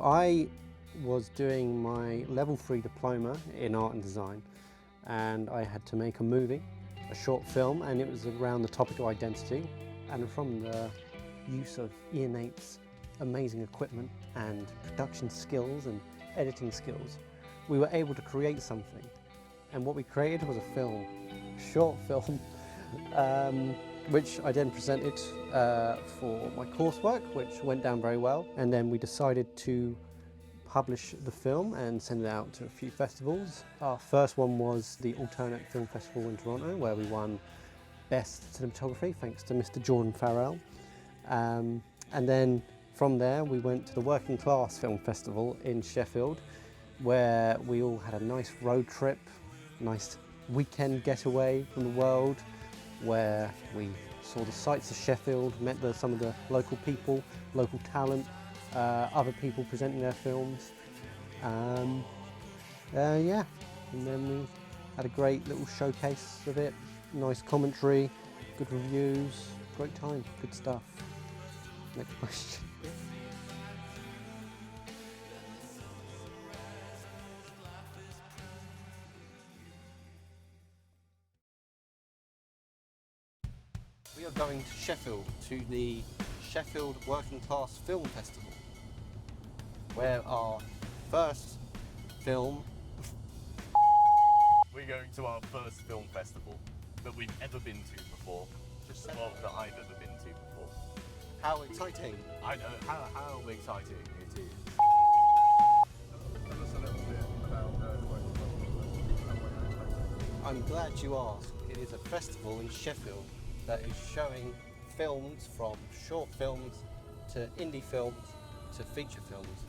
I was doing my level 3 diploma in art and design, and I had to make a movie, a short film, and it was around the topic of identity. And from the use of En8's amazing equipment and production skills and editing skills, we were able to create something. And what we created was a film, a short film, which I then presented for my coursework, which went down very well. And then we decided to publish the film and send it out to a few festivals. Our first one was the Alternate Film Festival in Toronto, where we won Best Cinematography, thanks to Mr. Jordan Farrell. And then from there, we went to the Working Class Film Festival in Sheffield, where we all had a nice road trip, nice weekend getaway from the world, where we saw the sights of Sheffield, met some of the local people, local talent, other people presenting their films. Yeah, and then we had a great little showcase of it, nice commentary, good reviews, great time, good stuff. Next question. We are going to Sheffield, to the Sheffield Working Class Film Festival, where our first film... We're going to our first film festival that we've ever been to before. Well, that I've ever been to before. How exciting! I know, how exciting it is. Tell us a little bit about the Working Class Film Festival and what you're expecting. I'm glad you asked. It is a festival in Sheffield that is showing films, from short films to indie films to feature films,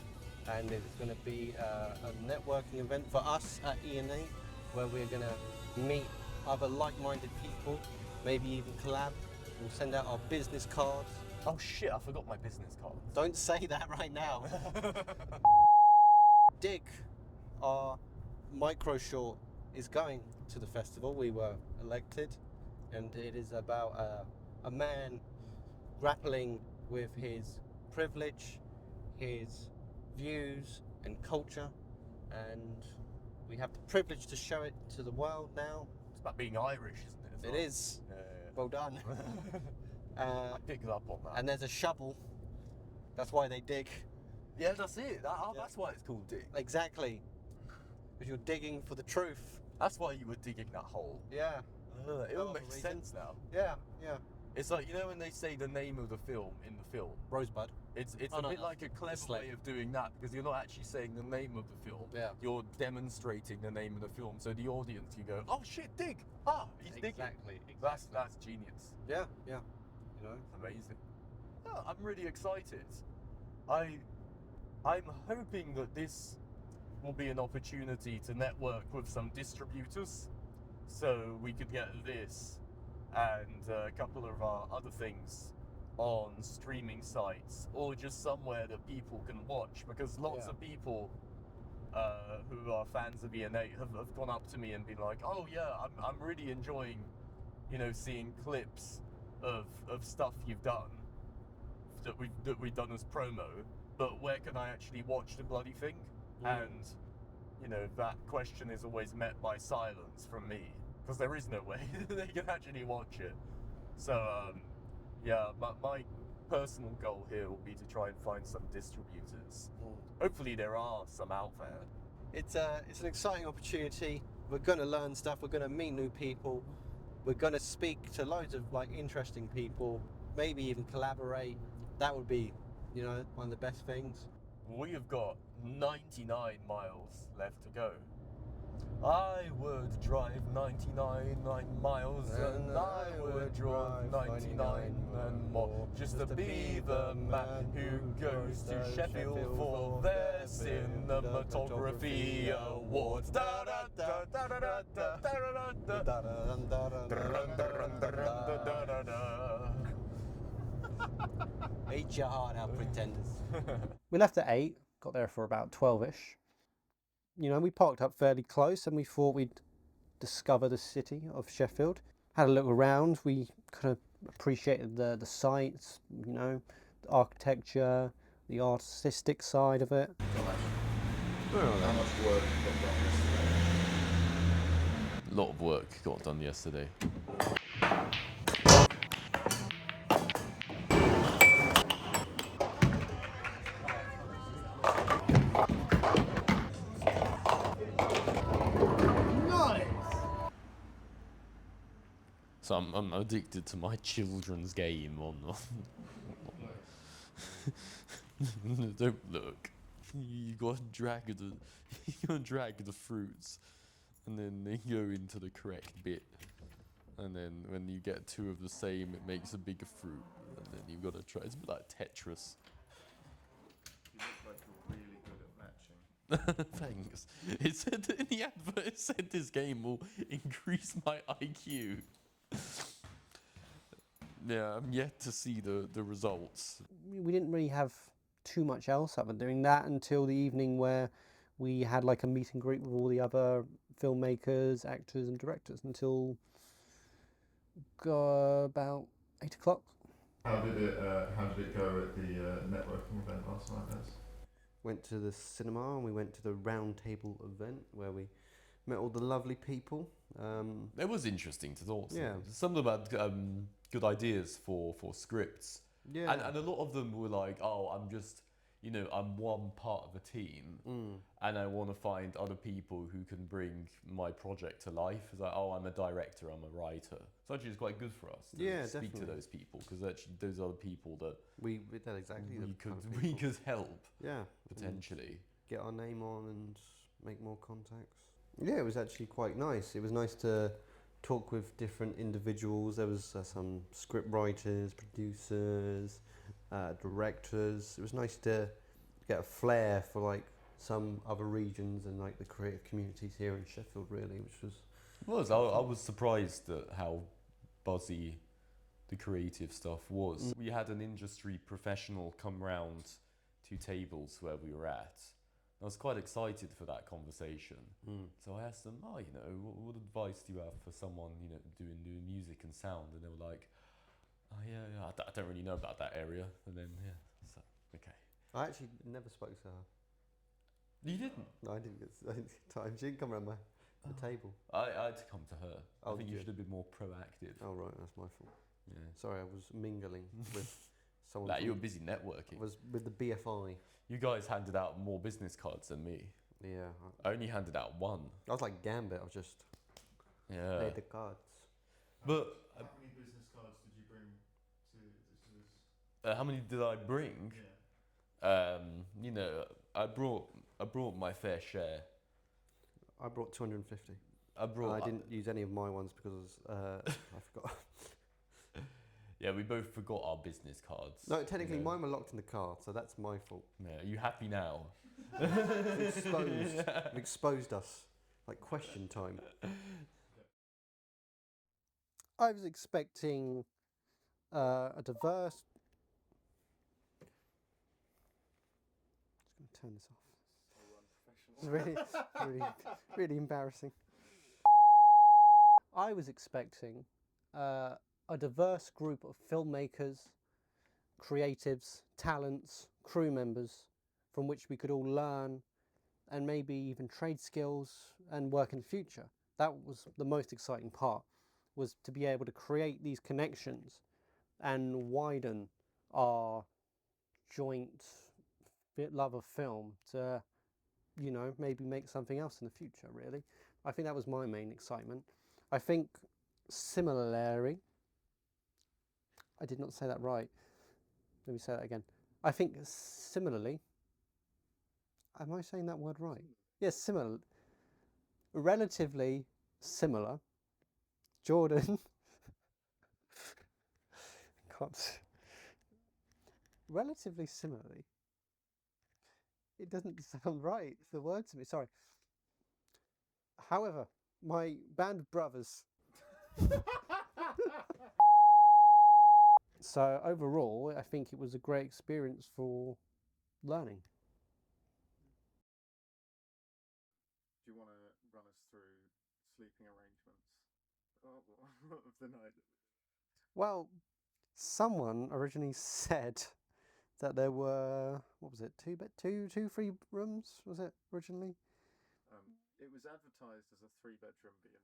and it's going to be a networking event for us at En8, where we're going to meet other like-minded people, maybe even collab. We'll send out our business cards. Oh shit, I forgot my business card. Don't say that right now. Dig, our micro short, is going to the festival. We were elected, and it is about a man grappling with his privilege, his views and culture, and we have the privilege to show it to the world now. It's about being Irish, isn't it? It is. Yeah. Well done. I picked up on that. And there's a shovel. That's why they dig. Yeah, that's it. That's why it's called dig. Exactly. Because you're digging for the truth. That's why you were digging that hole. Yeah. It all Oh, makes reason. sense now. Yeah. Yeah. It's like, you know when they say the name of the film in the film? Rosebud. It's Oh, a no, bit like a clever Slate. way of doing that, because you're not actually saying the name of the film. Yeah. You're demonstrating the name of the film, so the audience can go, "Oh shit, dig! Ah, he's digging." Exactly. That's genius. Yeah. Yeah. You know. Amazing. Oh, I'm really excited. I'm hoping that this will be an opportunity to network with some distributors, so we could get this and a couple of our other things on streaming sites, or just somewhere that people can watch, because lots of people who are fans of En8 have gone up to me and been like, "Oh yeah, I'm really enjoying, seeing clips of stuff you've done that we've done as promo, but where can I actually watch the bloody thing?" And that question is always met by silence from me, because there is no way they can actually watch it. So yeah, my personal goal here will be to try and find some distributors. Hopefully there are some out there. It's an exciting opportunity. We're going to learn stuff. We're going to meet new people. We're going to speak to loads of interesting people. Maybe even collaborate. That would be, one of the best things. We have got 99 miles left to go. I would drive 99 miles, and I would drive 99 and more, just to be the man who goes to Sheffield for their cinematography awards. Eat your heart out, pretenders. We left at 8, got there for about 12ish. We parked up fairly close, and we thought we'd discover the city of Sheffield. Had a look around. We kind of appreciated the sights, the architecture, the artistic side of it. Where are How they? much work got done yesterday? A lot of work got done yesterday. So I'm addicted to my children's game on. Don't look. You gotta drag the you gotta drag the fruits, and then they go into the correct bit. And then when you get two of the same, it makes a bigger fruit. And then you've got to try. It's a bit like Tetris. You look like you're really good at matching. Thanks. It said in the advert, it said this game will increase my IQ. Yeah, I'm yet to see the results. We didn't really have too much else other than doing that until the evening where we had like a meet and greet with all the other filmmakers, actors and directors until about 8 o'clock. How did it go at the networking event last night, Les? Went to the cinema and we went to the round table event where we met all the lovely people. It was interesting to talk to Yeah. them. Some of them had good ideas for scripts. Yeah. And a lot of them were like, oh, I'm just, I'm one part of a team. And I want to find other people who can bring my project to life. It's like, oh, I'm a director, I'm a writer. So actually, it's quite good for us to speak to those people, because actually, those are the people that we did exactly we could help. Yeah, potentially get our name on and make more contacts. Yeah, it was actually quite nice. It was nice to talk with different individuals. There was some script writers, producers, directors. It was nice to get a flair for like some other regions and like the creative communities here in Sheffield, really, which was. I was surprised at how buzzy the creative stuff was. We had an industry professional come round 2 tables where we were at. I was quite excited for that conversation. So I asked them, what advice do you have for someone, doing music and sound? And they were like, I don't really know about that area. And then, so, okay. I actually never spoke to her. You didn't? No, I didn't get time. She didn't come around the table. I had to come to her. Oh, I think you good. should have been more proactive. Oh, right, that's my fault. Yeah. Sorry, I was mingling with someone. Like, you were busy networking. I was with the BFI. You guys handed out more business cards than me. Yeah. I only handed out 1. I was like Gambit. I was just played the cards. But How many business cards did you bring to this? how many did I bring? Yeah. I brought my fair share. I brought 250. I didn't use any of my ones because I forgot. Yeah, we both forgot our business cards. No, technically mine were locked in the car, so that's my fault. Yeah, are you happy now? Exposed. You've exposed us. Like question time. I was expecting a diverse. Just going to turn this off. It's really embarrassing. I was expecting a diverse group of filmmakers, creatives, talents, crew members from which we could all learn and maybe even trade skills and work in the future. That was the most exciting part, was to be able to create these connections and widen our joint love of film to, maybe make something else in the future, really. I think that was my main excitement. I think similarly, I did not say that right. Let me say that again. I think similarly, am I saying that word right? Yes, similar. Relatively similar. Jordan. Can't. Relatively similarly. It doesn't sound right, the word to me, sorry. However, my band of brothers. So overall, I think it was a great experience for learning. Do you want to run us through sleeping arrangements of the night? Well, someone originally said that there were, what was it, two free rooms, was it originally? It was advertised as a 3-bedroom B&B.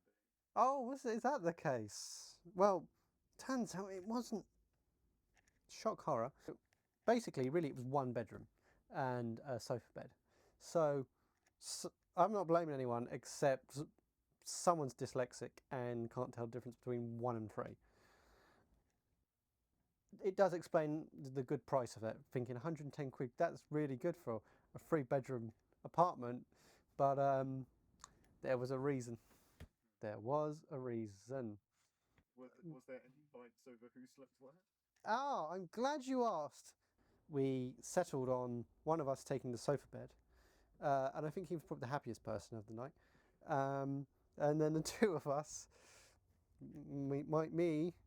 Oh, is that the case? Well, turns out it wasn't. Shock horror. Basically, really, it was 1 bedroom and a sofa bed. So I'm not blaming anyone except someone's dyslexic and can't tell the difference between 1 and 3. It does explain the good price of it. Thinking 110 quid, that's really good for a 3-bedroom apartment. But there was a reason. There was a reason. Was there any fights over who slept where? Ah, I'm glad you asked. We settled on one of us taking the sofa bed, and I think he was probably the happiest person of the night. And then the two of us, me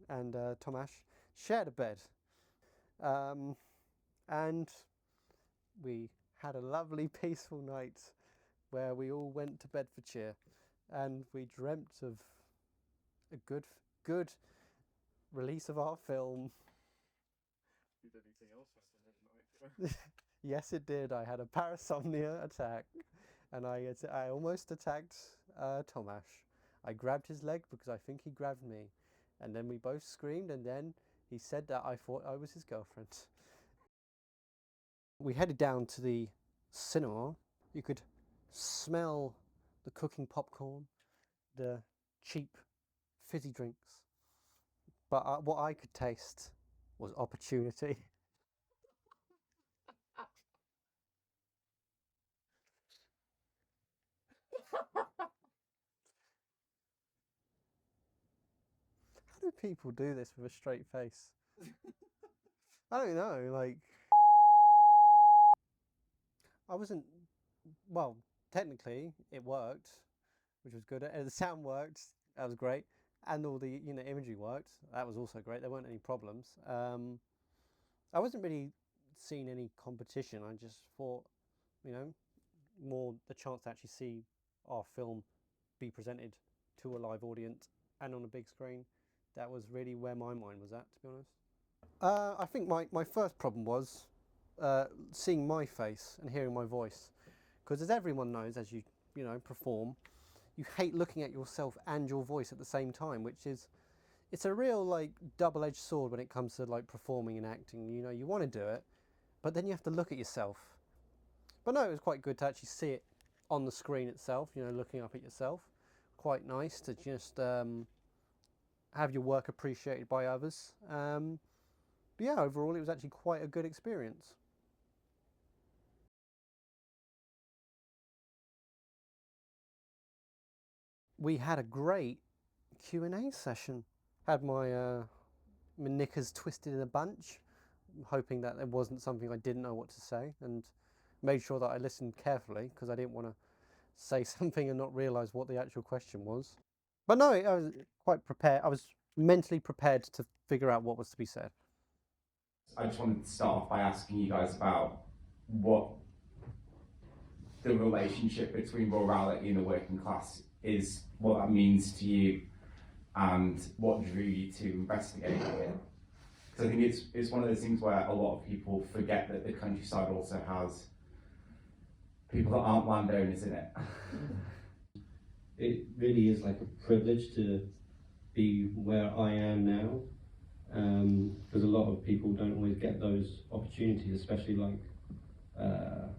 and Tomasz, shared a bed. And we had a lovely, peaceful night where we all went to Bedfordshire, and we dreamt of a good release of our film. Did anything else happen at night? Yes, it did. I had a parasomnia attack, and I almost attacked Tomasz. I grabbed his leg because I think he grabbed me, and then we both screamed, and then he said that I thought I was his girlfriend. We headed down to the cinema. You could smell the cooking popcorn, the cheap fizzy drinks, but what I could taste was opportunity. How do people do this with a straight face? I don't know, like, I wasn't, well, technically it worked, which was good. The sound worked, that was great. And all the, imagery worked, that was also great. There weren't any problems. I wasn't really seeing any competition. I just thought, more the chance to actually see our film be presented to a live audience and on a big screen. That was really where my mind was at, to be honest. I think my first problem was seeing my face and hearing my voice. Because as everyone knows, as you perform, you hate looking at yourself and your voice at the same time, which is, it's a real like double-edged sword when it comes to like performing and acting. You want to do it, but then you have to look at yourself. But no, it was quite good to actually see it on the screen itself, looking up at yourself. Quite nice to just have your work appreciated by others. But yeah, overall it was actually quite a good experience. We had a great Q&A session. Had my knickers twisted in a bunch, hoping that there wasn't something I didn't know what to say, and made sure that I listened carefully because I didn't want to say something and not realise what the actual question was. But no, I was quite prepared. I was mentally prepared to figure out what was to be said. I just wanted to start off by asking you guys about what the relationship between rurality and the working class is, what that means to you, and what drew you to investigate it. Because I think it's one of those things where a lot of people forget that the countryside also has people that aren't landowners in it. It really is like a privilege to be where I am now, because a lot of people don't always get those opportunities, especially like a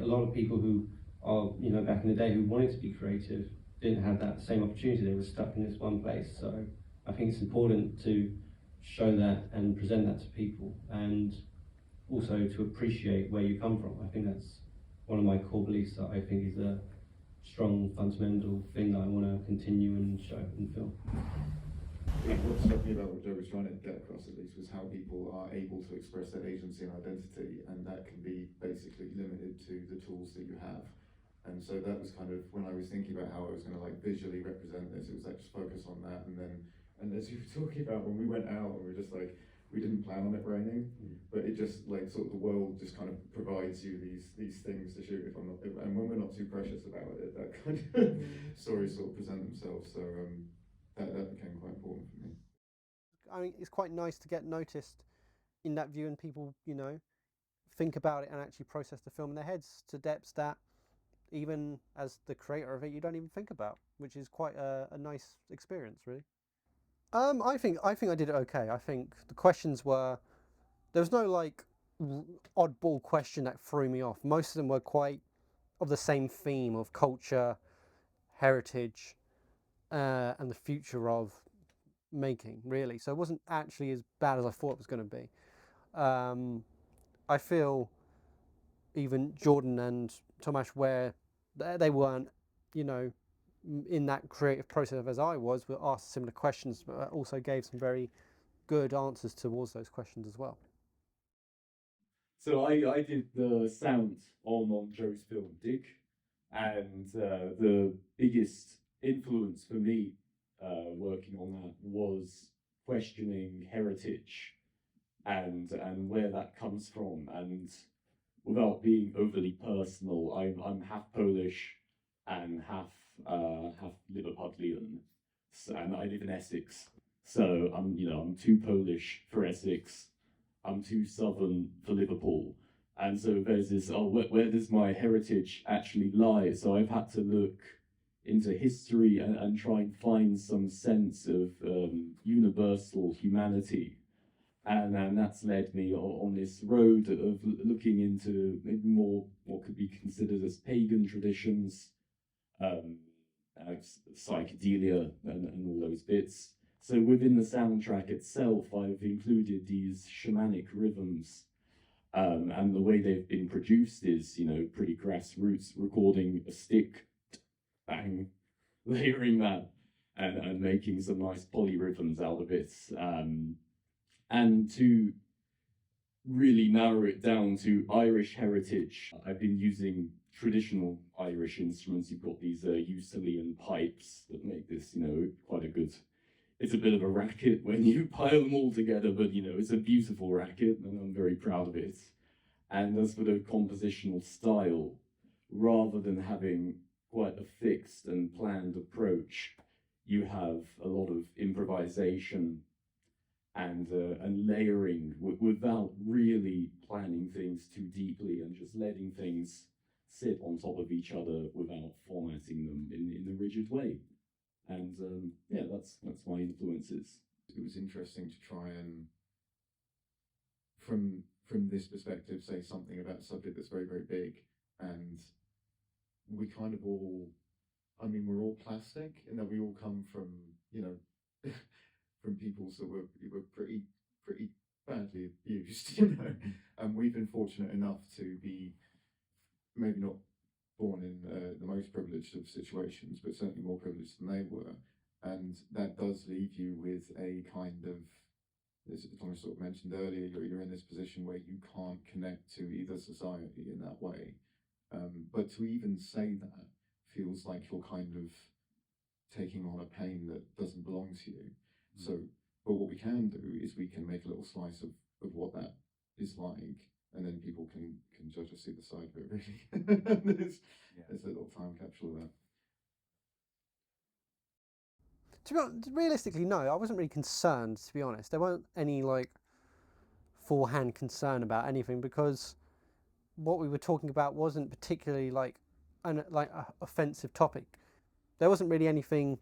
lot of people who are, back in the day who wanted to be creative didn't have that same opportunity. They were stuck in this one place. So I think it's important to show that and present that to people, and also to appreciate where you come from. I think that's one of my core beliefs that I think is a strong fundamental thing that I want to continue and show in film. What struck me about what Joe was trying to get across, at least, was how people are able to express their agency and identity, and that can be basically limited to the tools that you have. And so that was kind of, when I was thinking about how I was going to like visually represent this, it was like just focus on that. And as you were talking about, when we went out and we were just like, we didn't plan on it raining, but it just like sort of the world just kind of provides you these things to shoot and when we're not too precious about it, that kind of stories sort of present themselves. So that became quite important for me. I mean, it's quite nice to get noticed in that view and people, think about it and actually process the film in their heads to depths that even as the creator of it, you don't even think about, which is quite a nice experience, really. I think I did it okay. I think the questions were, there was no like oddball question that threw me off. Most of them were quite of the same theme of culture, heritage, and the future of making, really. So it wasn't actually as bad as I thought it was going to be. I feel even Jordan and Tomasz, where they weren't, in that creative process as I was, were asked similar questions, but also gave some very good answers towards those questions as well. So I did the sound on Joe's film Dig, and the biggest influence for me working on that was questioning heritage and where that comes from. And without being overly personal, I'm half Polish and half Liverpudlian, and I live in Essex. So I'm too Polish for Essex. I'm too southern for Liverpool. And so there's this, where does my heritage actually lie? So I've had to look into history and try and find some sense of universal humanity. And that's led me on this road of looking into maybe more what could be considered as pagan traditions, psychedelia and all those bits. So within the soundtrack itself, I've included these shamanic rhythms, and the way they've been produced is, pretty grassroots, recording a stick, bang, layering that, and making some nice polyrhythms out of it. And to really narrow it down to Irish heritage, I've been using traditional Irish instruments. You've got these Usalian pipes that make this, quite a good. It's a bit of a racket when you pile them all together, but it's a beautiful racket, and I'm very proud of it. And as for the compositional style, rather than having quite a fixed and planned approach, you have a lot of improvisation and layering without really planning things too deeply and just letting things sit on top of each other without formatting them in a rigid way. And that's my influences. It was interesting to try and, from this perspective, say something about a subject that's very, very big, and we kind of all, we're all plastic, in that we all come from, from peoples that were pretty badly abused, and we've been fortunate enough to be maybe not born in the most privileged of situations, but certainly more privileged than they were, and that does leave you with a kind of, as Thomas sort of mentioned earlier, you're in this position where you can't connect to either society in that way, but to even say that feels like you're kind of taking on a pain that doesn't belong to you. So, but what we can do is we can make a little slice of what that is like, and then people can judge us either side of it, really. There's a little time capsule of that. To be honest, realistically, no, I wasn't really concerned, to be honest. There weren't any forehand concern about anything, because what we were talking about wasn't particularly an offensive topic. There wasn't really anything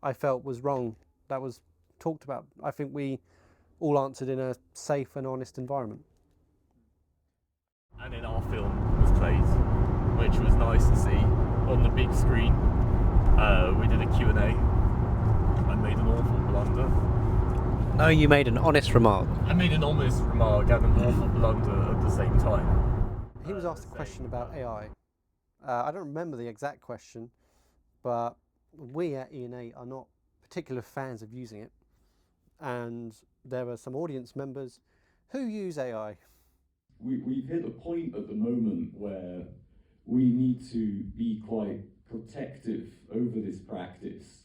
I felt was wrong that was talked about. I think we all answered in a safe and honest environment. And then our film was played, which was nice to see on the big screen. We did a Q&A. I made an awful blunder. No, you made an honest remark. I made an honest remark and an awful blunder at the same time. He was asked a question about AI. I don't remember the exact question, but we at En8 are not particular fans of using it, and there are some audience members who use AI. We've hit a point at the moment where we need to be quite protective over this practice,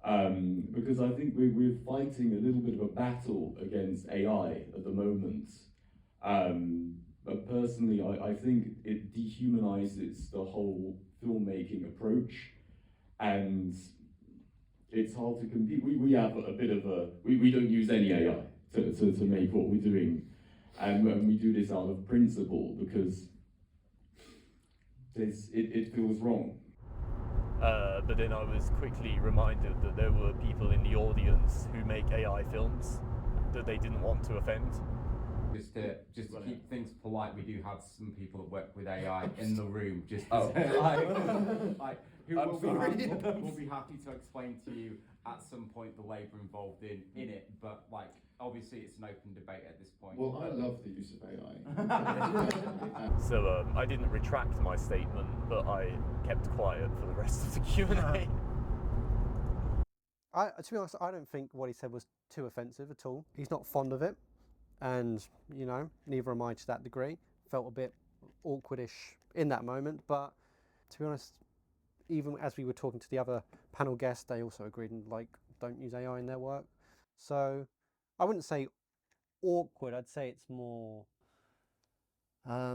because I think we're fighting a little bit of a battle against AI at the moment. But personally, I think it dehumanizes the whole filmmaking approach, and it's hard to compete. We have a bit of we don't use any AI to make what we're doing. And we do this out of principle because it feels wrong. But then I was quickly reminded that there were people in the audience who make AI films that they didn't want to offend. Just to keep things polite, we do have some people that work with AI in the room. Just to say, who will be happy to explain to you at some point the labour involved in it. But like, obviously, it's an open debate at this point. Well, I love the use of AI. So I didn't retract my statement, but I kept quiet for the rest of the Q&A. To be honest, I don't think what he said was too offensive at all. He's not fond of it, and you know, neither am I to that degree. Felt a bit awkwardish in that moment, but to be honest, even as we were talking to the other panel guests, they also agreed and like don't use AI in their work. So I wouldn't say awkward. I'd say it's more. I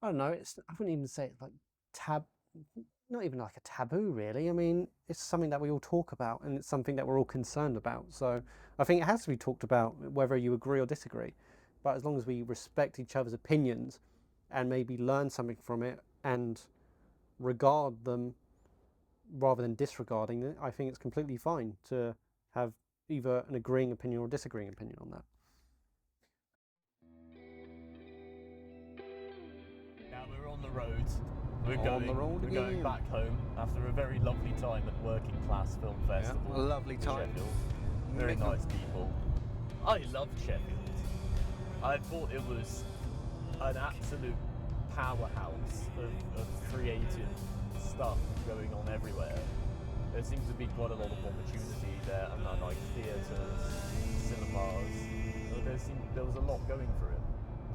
don't know. I wouldn't even say it's like not even like a taboo, really. I mean, it's something that we all talk about, and it's something that we're all concerned about. So I think it has to be talked about, whether you agree or disagree. But as long as we respect each other's opinions and maybe learn something from it and regard them rather than disregarding it, I think it's completely fine to have either an agreeing opinion or disagreeing opinion on that. Now we're on the road. We're going back home after a very lovely time at Working Class Film Festival. Yeah, a lovely in time. Sheffield. Very nice people. I loved Sheffield. I thought it was an absolute powerhouse of creative stuff going on everywhere. There seems to be quite a lot of opportunity there, and like theatres, cinemas. There was a lot going for it.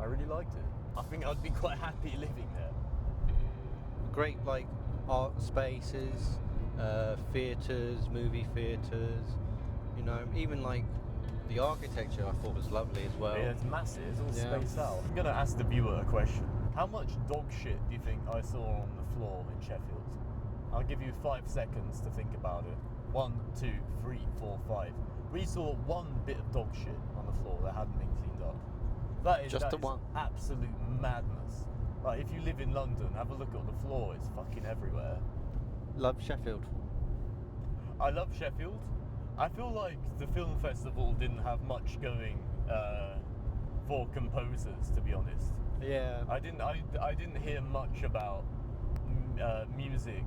I really liked it. I think I'd be quite happy living there. Great like art spaces, theatres, movie theatres, you know, even like the architecture I thought was lovely as well. Yeah, it's massive, it's all spaced out. I'm going to ask the viewer a question. How much dog shit do you think I saw on the floor in Sheffield? I'll give you 5 seconds to think about it. 1, 2, 3, 4, 5. We saw one bit of dog shit on the floor that hadn't been cleaned up. That is absolute madness. Like, if you live in London, have a look at the floor, it's fucking everywhere. Love Sheffield. I love Sheffield. I feel like the film festival didn't have much going for composers, to be honest. Yeah. I didn't hear much about music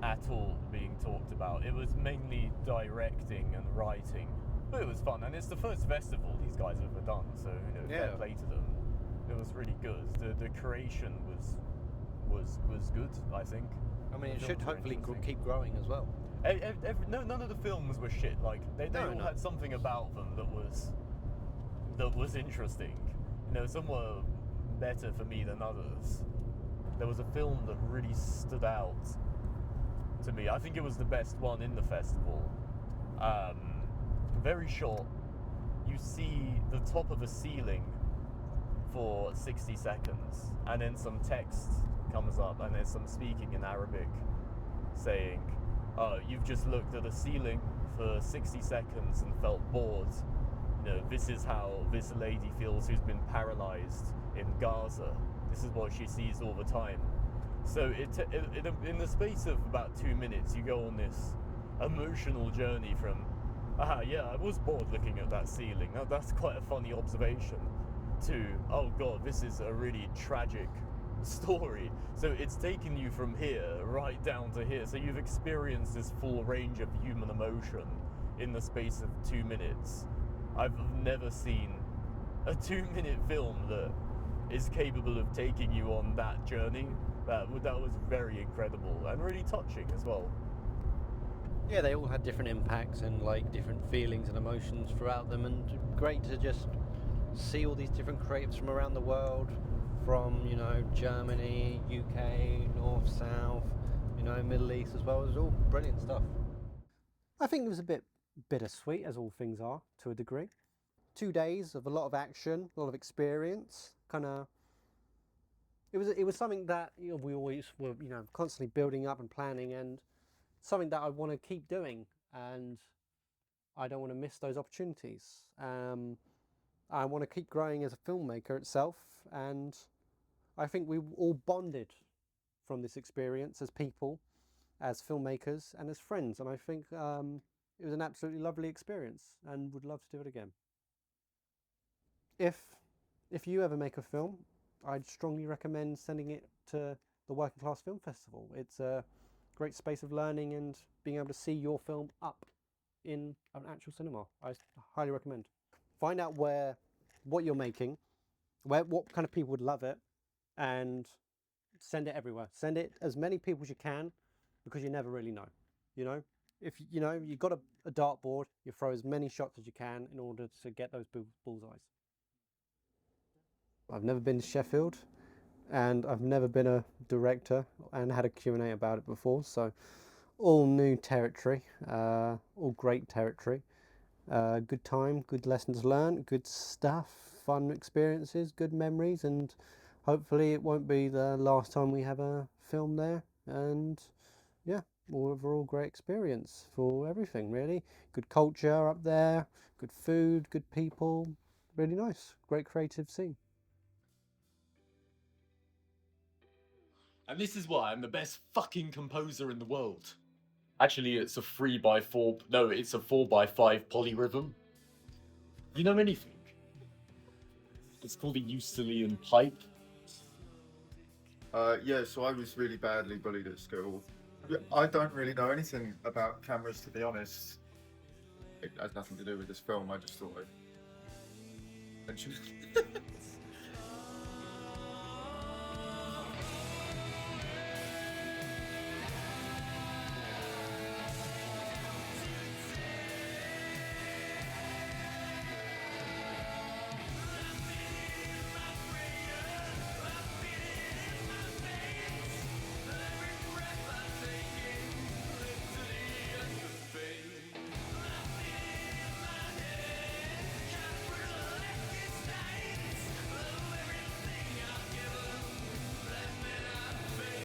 at all being talked about. It was mainly directing and writing. But it was fun, and it's the first festival these guys have ever done, so you know, fair play to them. It was really good. The creation was good, I think. I mean, it should hopefully keep growing as well. None of the films were shit. Like they all had something about them that was interesting. You know, some were better for me than others. There was a film that really stood out to me. I think it was the best one in the festival. Very short. You see the top of a ceiling for 60 seconds, and then some text comes up, and there's some speaking in Arabic saying, you've just looked at a ceiling for 60 seconds and felt bored. You know, this is how this lady feels who's been paralyzed in Gaza. This is what she sees all the time. So in the space of about 2 minutes, you go on this emotional journey from, yeah, I was bored looking at that ceiling. Now, that's quite a funny observation. To, oh God, this is a really tragic story. So it's taken you from here right down to here. So you've experienced this full range of human emotion in the space of 2 minutes. I've never seen a 2-minute film that is capable of taking you on that journey. That was very incredible and really touching as well. Yeah, they all had different impacts and like different feelings and emotions throughout them, and great to just see all these different creatives from around the world, from, you know, Germany, UK, North, South, you know, Middle East as well. It was all brilliant stuff. I think it was a bit bittersweet, as all things are, to a degree. 2 days of a lot of action, a lot of experience, kind of. It was something that, you know, we always were, you know, constantly building up and planning, and something that I want to keep doing, and I don't want to miss those opportunities. I want to keep growing as a filmmaker itself, and I think we all bonded from this experience as people, as filmmakers, and as friends. And I think it was an absolutely lovely experience, and would love to do it again. If you ever make a film, I'd strongly recommend sending it to the Working Class Film Festival. It's a great space of learning and being able to see your film up in an actual cinema. I highly recommend. Find out what you're making, what kind of people would love it, and send it everywhere. Send it as many people as you can, because you never really know. You know, if you know you've got a dartboard, you throw as many shots as you can in order to get those bullseyes. I've never been to Sheffield, and I've never been a director and had a Q&A about it before, so all new territory, all great territory. Good time, good lessons learned, good stuff, fun experiences, good memories, and hopefully it won't be the last time we have a film there. And yeah, overall great experience for everything, really. Good culture up there, good food, good people, really nice, great creative scene. And this is why I'm the best fucking composer in the world. Actually, it's a 3x4. No, it's a 4x5 polyrhythm. You know anything? It's called a Euclidean pipe. Yeah, so I was really badly bullied at school. I don't really know anything about cameras, to be honest. It has nothing to do with this film. I just thought I'd mention it.